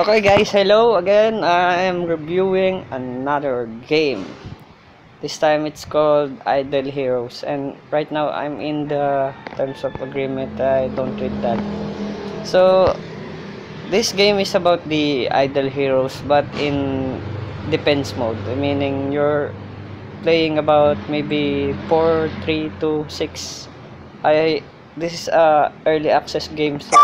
Okay guys, hello again. I am reviewing another game. This time it's called Idle Heroes, and right now I'm in the terms of agreement. I don't read that. So this game is about the Idle Heroes but in defense mode, meaning you're playing about maybe 4, 3, 2, 6. I this is a early access game. So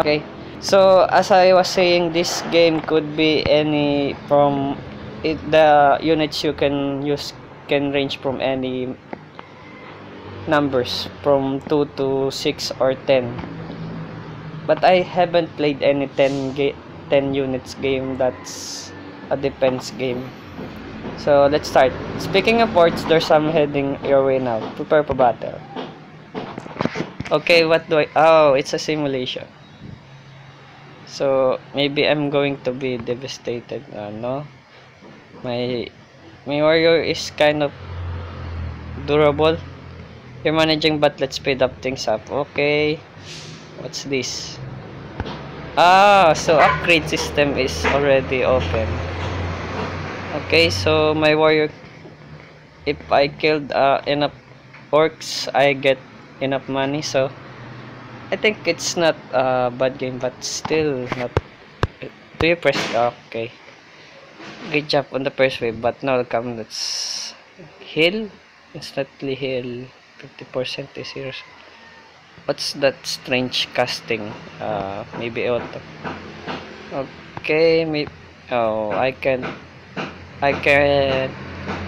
okay, so as I was saying, this game could be any from it. The units you can use can range from any numbers from 2 to 6 or 10. But I haven't played any 10 units game that's a defense game. So let's start. Speaking of ports, there's some heading your way now. Prepare for battle. Okay, what do I... Oh, it's a simulation. So maybe I'm going to be devastated. No, my warrior is kind of durable. You're managing, but let's speed up things up. Okay, what's this? So upgrade system is already open. Okay, so my warrior, if I killed enough orcs, I get enough money. So I think it's not a bad game, but still not. Do you press? Okay. Great job on the first wave, but now come let's heal. Instantly heal. 50% is here. What's that strange casting? Maybe auto. Okay, maybe. Oh, I can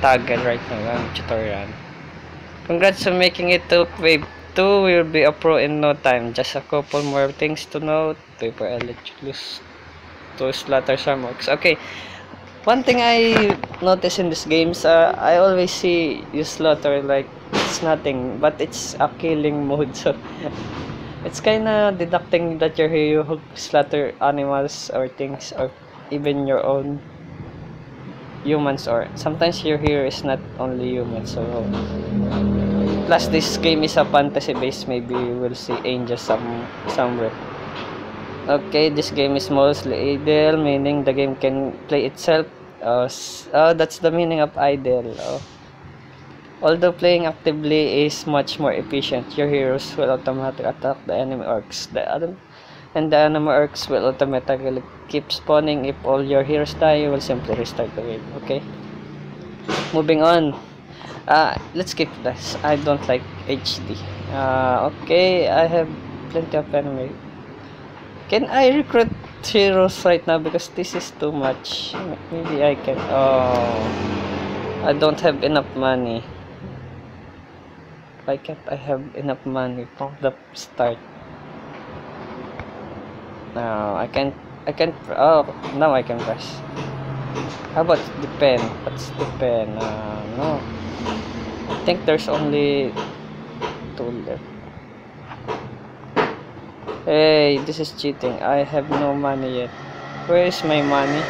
toggle right now. I'm tutorial. Congrats on making it to wave 2. We'll be a pro in no time. Just a couple more things to note before I let you lose to slaughter some orcs. Okay. One thing I notice in these games, I always see you slaughter like it's nothing, but it's a killing mode. So it's kinda deducting that your hero who slaughter animals or things or even your own humans, or sometimes your hero is not only human. So plus this game is a fantasy base, maybe we'll see angels somewhere. Okay, this game is mostly idle, meaning the game can play itself. That's the meaning of idle. Although playing actively is much more efficient, your heroes will automatically attack the enemy orcs. And the enemy orcs will automatically keep spawning. If all your heroes die, you will simply restart the game. Okay. Moving on. Let's skip this. I don't like HD. Okay, I have plenty of enemy. Can I recruit heroes right now? Because this is too much. Maybe I can. Oh, I don't have enough money. Why can't I have enough money from the start? No, I can't. Oh, now I can press. How about the pen? What's the pen? No. I think there's only 2 left. Hey, this is cheating. I have no money yet. Where is my money?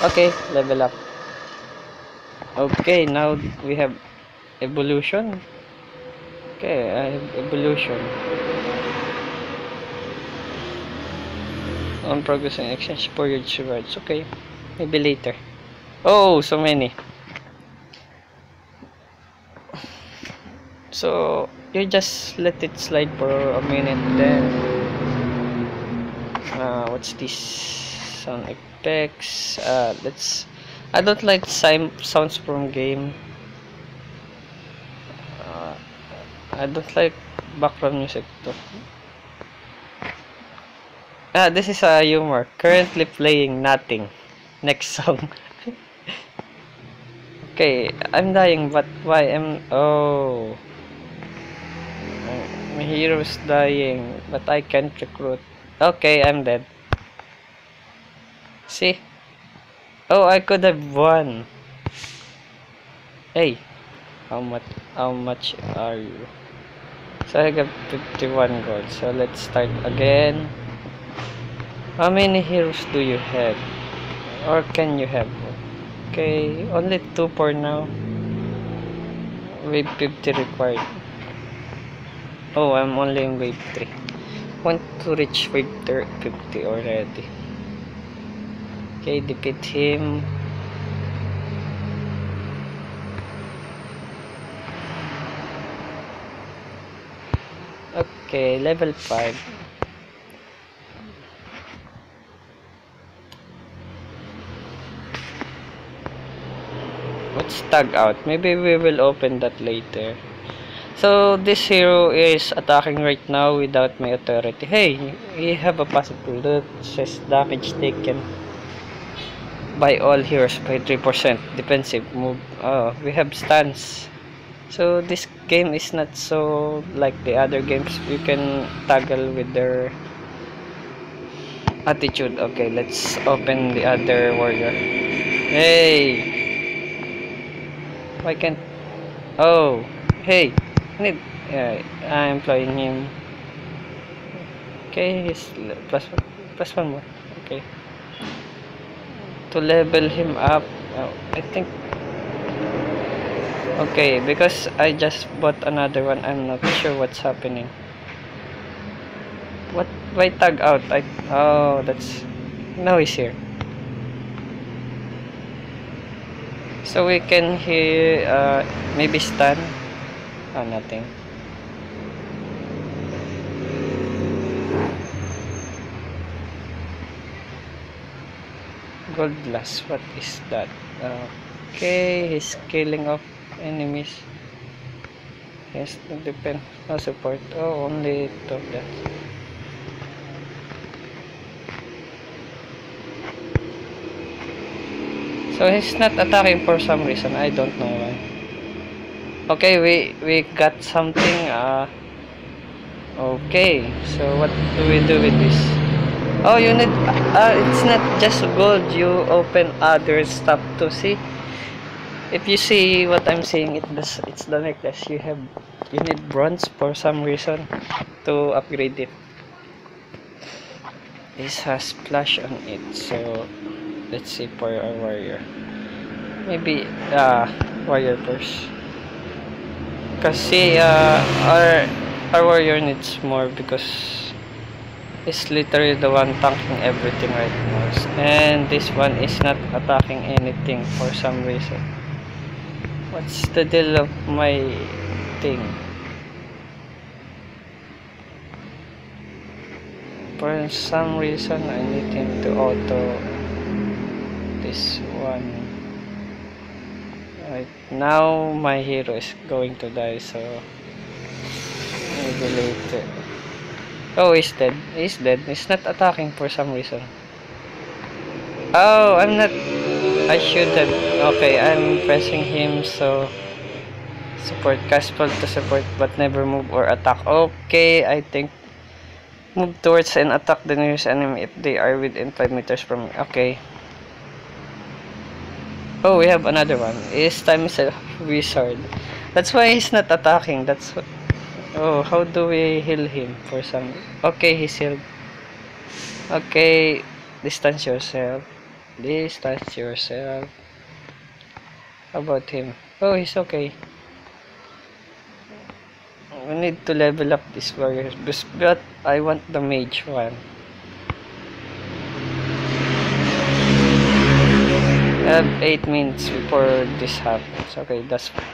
Okay, level up. Okay, now we have evolution. Okay, I have evolution. On progressing exchange period rewards. Okay, maybe later. Oh, so many. So you just let it slide for a minute, then what's this? Sound effects. Let's. I don't like sounds from game. I don't like background music too. This is a humor. Currently playing nothing. Next song. Okay, I'm dying, but why am? Oh. My hero is dying, but I can't recruit. Okay, I'm dead. See? Oh, I could have won. Hey, how much are you? So I got 51 gold. So let's start again. How many heroes do you have? Or can you have? Okay, only 2 for now. Wave 50 required. Oh, I'm only in wave 3. Want to reach wave 50 already. Okay, defeat him. Okay, level 5. Let's tag out. Maybe we will open that later. So this hero is attacking right now without my authority. Hey, we have a positive that says damage taken by all heroes by 3%. Defensive move. Oh, we have stance. So this game is not so like the other games. You can toggle with their attitude. Okay, let's open the other warrior. Hey, why can't? Oh, hey, need. I'm employing him. Okay, he's plus one more. Okay, to level him up. I think. Okay, because I just bought another one. I'm not sure what's happening. What? Why tag out? Oh, that's. Now he's here. So we can hear. Maybe stun. Oh, nothing. Gold blast. What is that? Okay, he's killing off enemies. Yes, depend. No support. Oh, only two of that. So he's not attacking for some reason. I don't know why. Okay, we got something. Okay. So what do we do with this? Oh, you need. It's not just gold. You open other stuff to see. If you see what I'm saying, it's the necklace. You need bronze for some reason to upgrade it. This has splash on it, so let's see for our warrior. Maybe warrior first. Cause see our warrior needs more because it's literally the one tanking everything right now. And this one is not attacking anything for some reason. What's the deal of my thing? For some reason I need him to auto this one. Right now my hero is going to die, so maybe later. Oh, he's dead. He's dead. He's not attacking for some reason. Oh, I'm not. I should have. Okay, I'm pressing him, so support Caspel to support but never move or attack. Okay, I think move towards and attack the nearest enemy if they are within 5 meters from me. Okay. Oh, we have another one. His time is a wizard. That's why he's not attacking. That's what. Oh, how do we heal him for some? Okay, he's healed. Okay, distance yourself. Distance yourself. How about him? Oh, he's okay. We need to level up this warrior, but I want the mage one. I have 8 minutes before this happens. Okay, that's fine.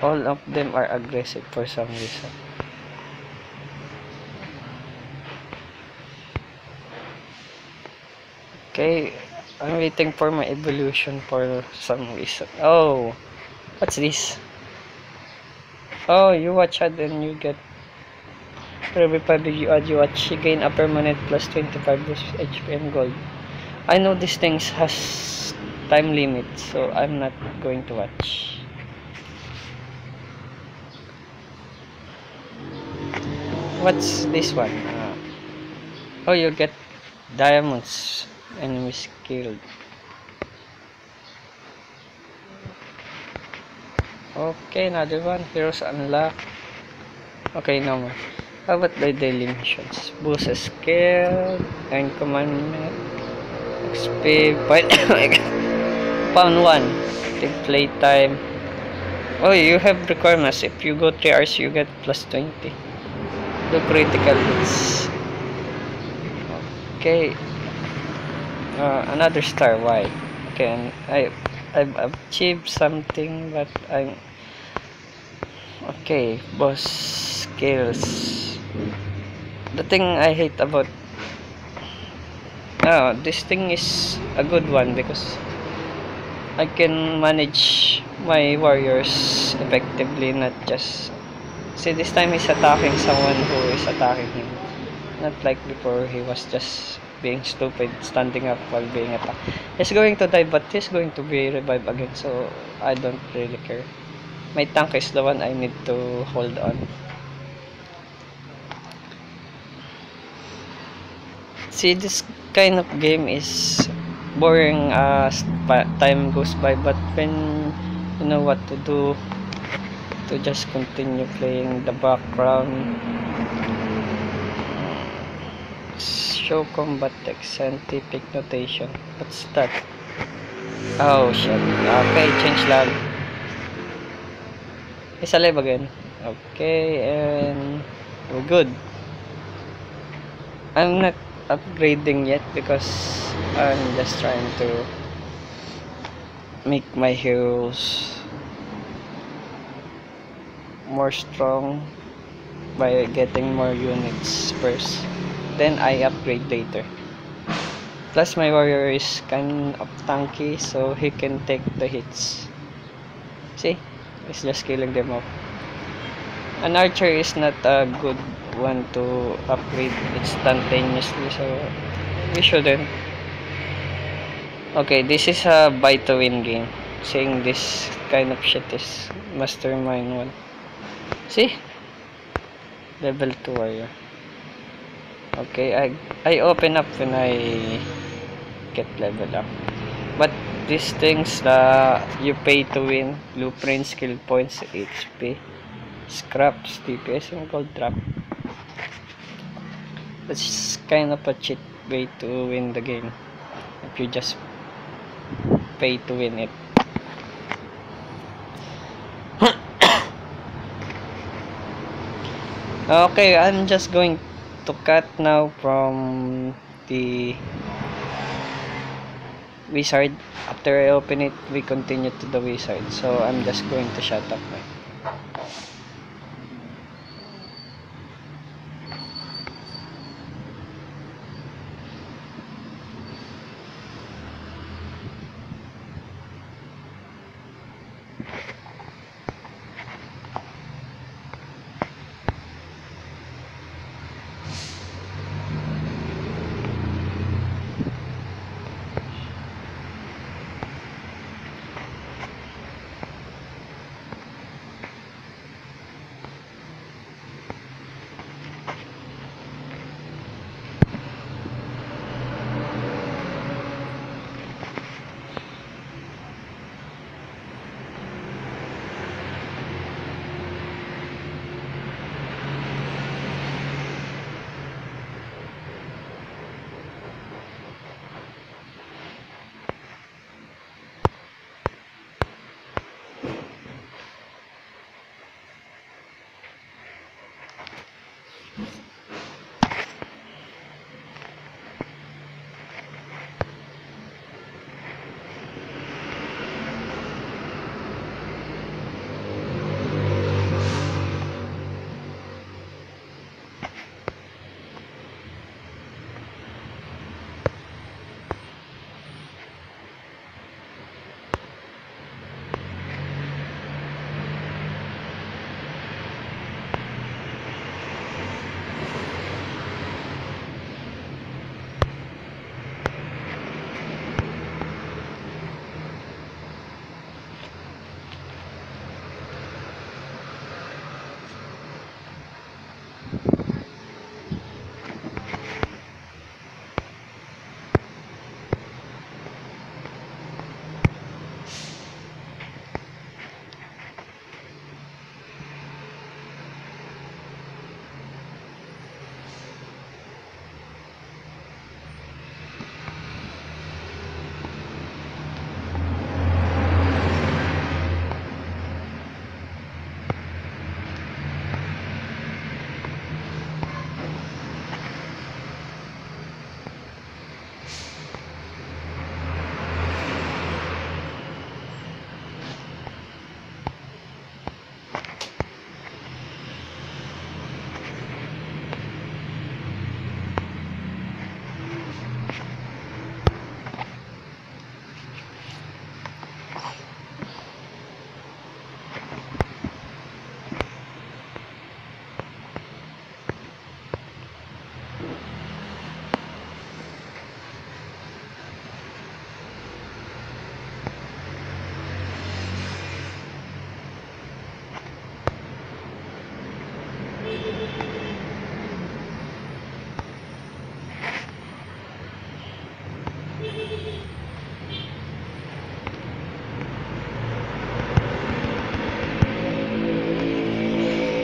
All of them are aggressive for some reason. Okay, I'm waiting for my evolution for some reason. Oh, what's this? Oh, you watch ad and you get for every 5 you add you watch, you gain a permanent plus 25 HP and gold. I know these things has time limit, so I'm not going to watch. What's this one? Oh, you get diamonds. Enemies killed. Okay, another one. Heroes unlocked. Okay, no more. How about the daily missions? Boost a skill and commandment. XP. Point. Oh my god. Found one. Take playtime. Oh, you have requirements. If you go 3 hours, you get plus 20. Do critical hits. Okay. Another star. Why? Okay, and I've achieved something, but I'm okay. Boss skills. The thing I hate about this thing is a good one because I can manage my warriors effectively, not just see this time he's attacking someone who is attacking him. Not like before he was just being stupid, standing up while being attacked. He's going to die but he's going to be revived again, so I don't really care. My tank is the one I need to hold on. See, this kind of game is boring as time goes by, but when you know what to do, to just continue playing the background. Show combat text, scientific notation. What's that? Oh shit. Okay, change lag. It's alive again. Okay, and we're good. I'm not upgrading yet because I'm just trying to make my heroes more strong by getting more units first. Then I upgrade later. Plus my warrior is kind of tanky, so he can take the hits. See? He's just killing them off. An archer is not a good one to upgrade instantaneously, so we shouldn't. Okay, this is a buy to win game. Saying this kind of shit is mastermind one. See? Level 2 warrior. Okay, I open up when I get level up. But these things you pay to win: blueprint, skill points, HP, scraps, TPS, and gold drop. That's kind of a cheat way to win the game if you just pay to win it. Okay, I'm just going to cut now from the wizard. After I open it, we continue to the wizard. So I'm just going to shut up now.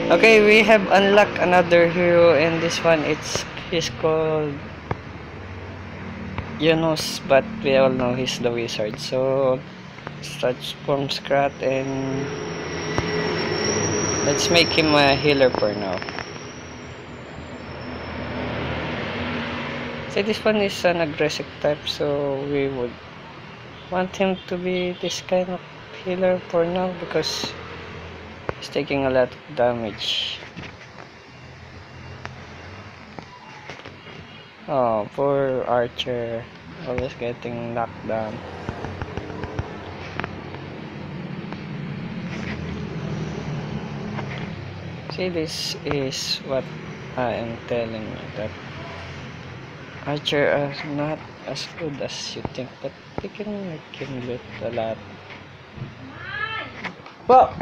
Okay, we have unlocked another hero, and this one he's called Yunus, but we all know he's the wizard. So start from scratch and let's make him a healer for now. So this one is an aggressive type, so we would want him to be this kind of healer for now because he's taking a lot of damage. Oh, poor Archer, always getting knocked down. See, this is what I am telling you, that Archer are not as good as you think, but they can make him loot a lot. Well,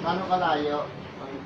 Paano kalayo? Ang